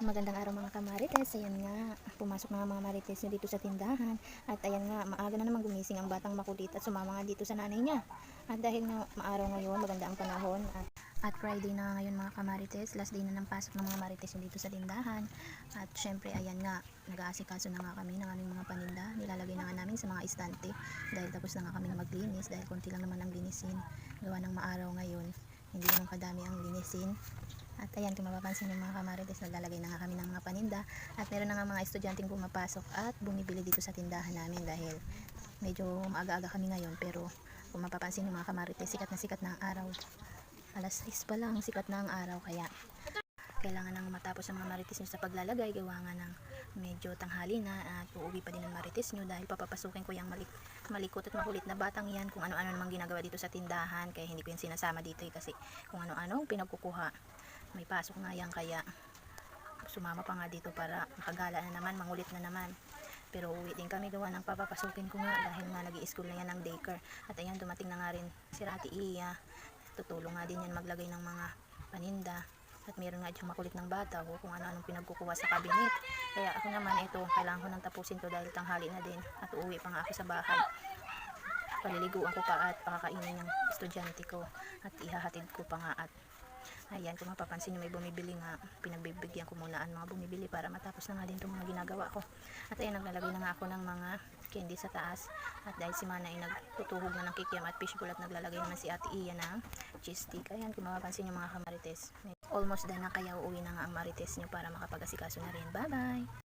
Magandang araw mga kamarites. Ayan nga, pumasok na nga mga marites nyo dito sa tindahan. At ayan nga, maaga na naman gumising ang batang makulit at sumama nga dito sa nanay niya. At dahil nga maaraw ngayon, maganda ang panahon. At Friday na ngayon mga kamarites, last day na ng pasok ng mga marites nyo dito sa tindahan. At syempre ayan nga, nag-aasikaso na nga kami ng aming mga paninda. Nilalagay na nga namin sa mga istante dahil tapos na nga kaming maglinis. Dahil konti lang naman ang linisin. Gawa ng maaraw ngayon, hindi naman kadami ang linisin. At ayan, kung mapapansin yung mga kamarites, naglalagay na nga kami ng mga paninda. At meron na nga mga estudyanteng pumapasok at bumibili dito sa tindahan namin dahil medyo maaga-aga kami ngayon. Pero kung mapapansin yung mga kamarites, sikat na ang araw. Alas 6 pa lang, sikat na ang araw. Kaya kailangan nang matapos ang mga marites nyo sa paglalagay. Gawa nga ng medyo tanghali na at uuwi pa din ang marites nyo dahil papapasukin ko yung malikot at makulit na batang yan. Kung ano-ano namang ginagawa dito sa tindahan. Kaya hindi ko yung sinasama dito kasi kung ano-ano pinagkukuha. May pasok nga yan kaya sumama pa nga dito para makagala na naman, mangulit na naman. Pero uwi din kami gawa ng papapasukin ko nga dahil nga nag-i-school na yan ng daycare. At ayan, dumating na nga rin si Ate Iya. Tutulong nga din yan maglagay ng mga paninda. At meron nga diyang makulit ng bata o kung ano-anong pinagkukuha sa cabinet. Kaya ako naman ito, kailangan ko nang tapusin to dahil tanghali na din. At uuwi pa nga ako sa bahay. Paliliguan ko pa at pakakainin ng estudyante ko. At ihahatid ko pa nga at ayan, kung mapapansin nyo may bumibili nga, pinagbibigyan ko muna ang mga bumibili para matapos na nga din itong mga ginagawa ko. At ayan, naglalagay na nga ako ng mga candy sa taas. At dahil si Mana ay nagtutuhog na ng kikiam at fishbowl at naglalagay naman si Ate Iya ng cheese stick. Ayan, kung mapapansin nyo mga kamarites, almost done na kaya uuwi na nga ang marites nyo para makapag-asikaso na rin. Bye bye!